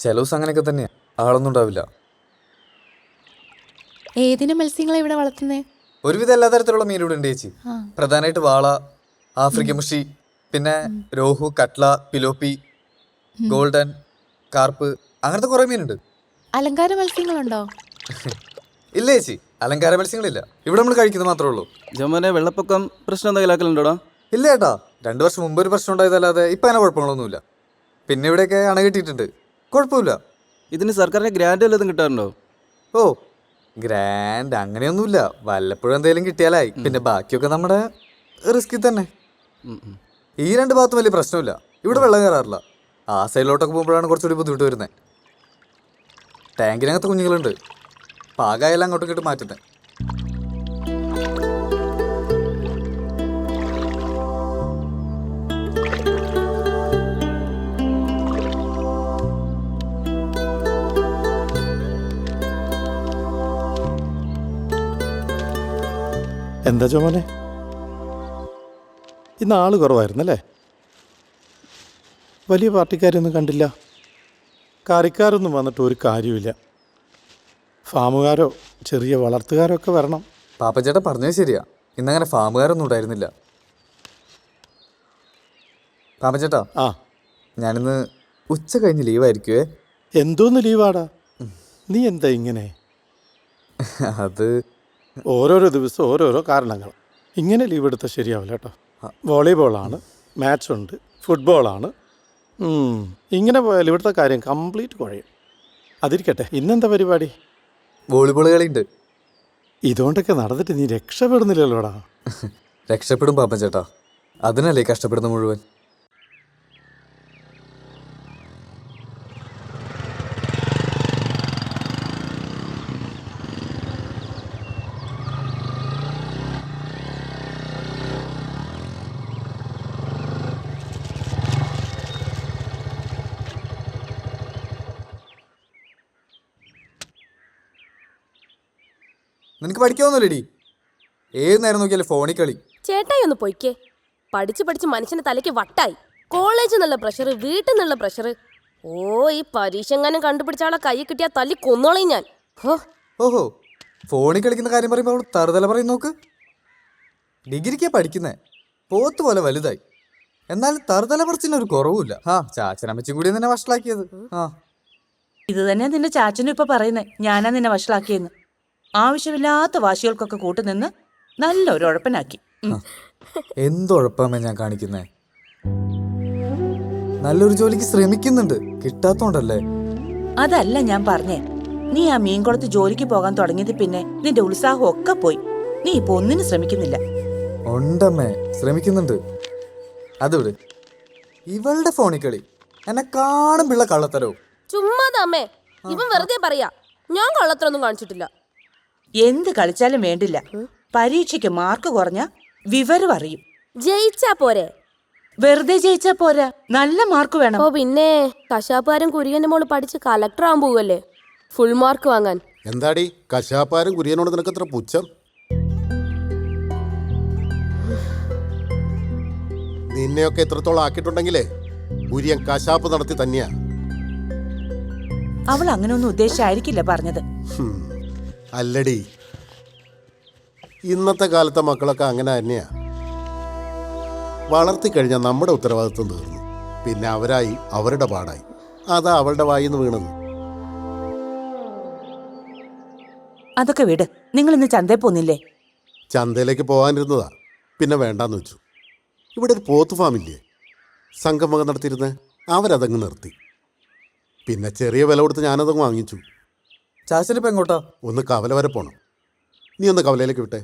ചില ദിവസം അങ്ങനെയൊക്കെ തന്നെയാ, ആളൊന്നും ഉണ്ടാവില്ല. ഏതിനും മത്സ്യങ്ങളെ ഇവിടെ വളർത്തുന്നേ? ഒരുവിധം എല്ലാ തരത്തിലുള്ള മീൻ ഇവിടെ ഉണ്ട് ചേച്ചി. ആ. പ്രധാനമായിട്ട് വാള, ആഫ്രിക്കൻ മുഷി, പിന്നെ രോഹു, കട്ട്ല, പിലോപ്പി, ഗോൾഡൻ, കാർപ്പ്, അങ്ങനത്തെ കുറെ മീനുണ്ട്. അലങ്കാര മത്സ്യങ്ങളുണ്ടോ? ഇല്ല ചേച്ചി, അലങ്കാര മത്സ്യങ്ങളില്ല. ഇവിടെ നമ്മൾ കഴിക്കുന്നത് മാത്രമേ ഉള്ളൂ. ജോമോനെ വെള്ളപ്പൊക്കം പ്രശ്നം എന്തെങ്കിലും? ഇല്ല ചേട്ടാ, 2 വർഷം മുമ്പ് ഒരു പ്രശ്നം ഉണ്ടായതല്ലാതെ ഇപ്പം അങ്ങനെ കുഴപ്പങ്ങളൊന്നുമില്ല. പിന്നെ ഇവിടെയൊക്കെ അണ കെട്ടിയിട്ടുണ്ട്, കുഴപ്പമില്ല. ഇതിന് സർക്കാരിന്റെ ഗ്രാൻഡ് വല്ലതും കിട്ടാറുണ്ടോ? ഓ ഗ്രാൻഡ് അങ്ങനെയൊന്നുമില്ല, വല്ലപ്പോഴും എന്തെങ്കിലും കിട്ടിയാലായി. പിന്നെ ബാക്കിയൊക്കെ നമ്മുടെ റിസ്കിൽ തന്നെ. ഈ 2 ഭാഗത്തും വലിയ പ്രശ്നമില്ല, ഇവിടെ വെള്ളം കയറാറില്ല. ആ സൈഡിലോട്ടൊക്കെ പോകുമ്പോഴാണ് കുറച്ചുകൂടി ബുദ്ധിമുട്ട് വരുന്നത്. ടാങ്കിനകത്ത് കുഞ്ഞുങ്ങളുണ്ട്, പാകായെല്ലാം അങ്ങോട്ടും ഇങ്ങോട്ട് മാറ്റുന്നത്. എന്താ ചോമനെ, ഇന്ന് ആള് കുറവായിരുന്നല്ലേ? വലിയ പാർട്ടിക്കാരൊന്നും കണ്ടില്ല. കാറിക്കാരൊന്നും വന്നിട്ട് ഒരു കാര്യമില്ല. ഫാമുകാരോ ചെറിയ വളർത്തുകാരോ ഒക്കെ വരണം. പാപ്പച്ചേട്ടൻ പറഞ്ഞത് ശരിയാ, ഇന്നങ്ങനെ ഫാമുകാരൊന്നും ഉണ്ടായിരുന്നില്ല. പാപ്പച്ചേട്ടാ, ആ ഞാനിന്ന് ഉച്ച കഴിഞ്ഞ് ലീവായിരിക്കുവേ. എന്തോന്ന് ലീവാടാ? നീ എന്താ ഇങ്ങനെ? അത് ഓരോരോ ദിവസം ഓരോരോ കാരണങ്ങൾ. ഇങ്ങനെ ലീവ് എടുത്താൽ ശരിയാവില്ല കേട്ടോ. വോളിബോളാണ്, മാച്ചുണ്ട്, ഫുട്ബോളാണ്. ഇങ്ങനെ പോയാൽ ഇവിടുത്തെ കാര്യം കംപ്ലീറ്റ് കുഴയും. അതിരിക്കട്ടെ, ഇന്നെന്താ പരിപാടി? വോളിബോൾ കളിയുണ്ട്. ഇതുകൊണ്ടൊക്കെ നടന്നിട്ട് നീ രക്ഷപ്പെടുന്നില്ലല്ലോടാ. രക്ഷപ്പെടും പാപ്പച്ചേട്ടാ, അതിനല്ലേ കഷ്ടപ്പെടുന്ന മുഴുവൻ. നിനക്ക് പഠിക്കാവുന്നില്ലടി, ഏത് നേരം നോക്കിയാലും ഫോണിൽ കളി. ചേട്ടായി ഒന്ന് പൊയ്ക്കേ. പഠിച്ച് പഠിച്ച് മനുഷ്യന്റെ തലയ്ക്ക് വട്ടായി. കോളേജിൽ നിന്നുള്ള പ്രഷർ, വീട്ടിൽ നിന്നുള്ള പ്രഷർ. ഈ പരീക്ഷ എങ്ങാനും കണ്ടുപിടിച്ച ആളെ കൈ കിട്ടിയാൽ തല്ലി കൊന്നോളയും ഞാൻ. ഓഹോ, ഫോണിൽ കളിക്കുന്ന കാര്യം പറയുമ്പോൾ അവൾ തറുതല പറയും നോക്ക്. ഡിഗ്രിക്കാ പഠിക്കുന്നേ, പോത്ത് പോലെ വലുതായി. എന്നാലും തറുതല പറിച്ചിനൊരു കുറവുമില്ല. ചാച്ചനമ്മച്ചും കൂടി നിന്നെ വഷളാക്കിയത്. ഇത് തന്നെ നിന്റെ ചാച്ചനും ഇപ്പൊ പറയുന്നേ, ഞാനാ നിന്നെ വഷളാക്കിയെന്ന്. ആവശ്യമില്ലാത്ത വാശികൾക്കൊക്കെ കൂട്ടുനിന്ന് നല്ലൊരു ഉഴപ്പനാക്കി. എന്തുഴപ്പാമേ ഞാൻ കാണിക്കുന്നേ? നല്ലൊരു ജോലിക്ക് ശ്രമിക്കുന്നുണ്ട്, കിട്ടാത്തോണ്ടല്ലേ. അതല്ല ഞാൻ പറഞ്ഞേ, നീ ആ മീൻകുളത്ത് ജോലിക്ക് പോകാൻ തുടങ്ങിയത് പിന്നെ നിന്റെ ഉത്സാഹം ഒക്കെ പോയി. നീ ഇപ്പൊ ഒന്നിനും ശ്രമിക്കുന്നില്ല. ഉണ്ടമ്മേ, ശ്രമിക്കുന്നുണ്ട്. അതിവിടെ ഇവളുടെ ഫോണിൽ കളി എന്നെ കാണുമ്പിള്ള കള്ളത്തരോ. ചുമ്മാതാമ്മേ, ഇവൻ വെറുതെ പറയാ. ഞാൻ കള്ളത്തിലൊന്നും കാണിച്ചിട്ടില്ല. എന്ത് കളിച്ചാലും വേണ്ടില്ല, പരീക്ഷയ്ക്ക് മാർക്ക് കുറഞ്ഞ വിവരം അറിയും. ജയിച്ചാ പോരെ? വെറുതെ ജയിച്ചാ പോരാ, നല്ല മാർക്ക് വേണം. പിന്നെ കശാപ്പുകാരൻ കുര്യന്റെ മോള് പഠിച്ച് കളക്ടർ ആവാൻ പോവല്ലേ, ഫുൾ മാർക്ക് വാങ്ങാൻ. എന്താടി കശാപ്പാരും കുര്യനോട് നിനക്ക് എത്ര പുച്ഛം? നിന്നെയൊക്കെ എത്രത്തോളം ആക്കിയിട്ടുണ്ടെങ്കിലേ കുര്യൻ കശാപ്പ് നടത്തി തന്നെയാ. അവൾ അങ്ങനെ ഒന്നും ഉദ്ദേശിച്ചായിരിക്കില്ല പറഞ്ഞത്. അല്ലടി, ഇന്നത്തെ കാലത്തെ മക്കളൊക്കെ അങ്ങനെ തന്നെയാ. വളർത്തിക്കഴിഞ്ഞാൽ നമ്മുടെ ഉത്തരവാദിത്വം തീർന്നു, പിന്നെ അവരായി അവരുടെ പാടായി. അതാ അവളുടെ വായിന്ന് വീണത്. അതൊക്കെ വിട്. നിങ്ങൾ ഇന്ന് ചന്തയിൽ പോന്നില്ലേ? ചന്തയിലേക്ക് പോകാനിരുന്നതാ, പിന്നെ വേണ്ടാന്ന് വെച്ചു. ഇവിടെ ഒരു പോത്ത് ഫാമില്ലേ, സംഗമം നടത്തിയിരുന്നേ, അവരതങ്ങ് നിർത്തി. പിന്നെ ചെറിയ വില കൊടുത്ത് ഞാനതങ്ങ് വാങ്ങിച്ചു. ചാച്ചനിപ്പോ എങ്ങോട്ടാ? ഒന്ന് കവല വരെ പോണം. നീ ഒന്ന് കവലയിലേക്ക് വിട്ടേ.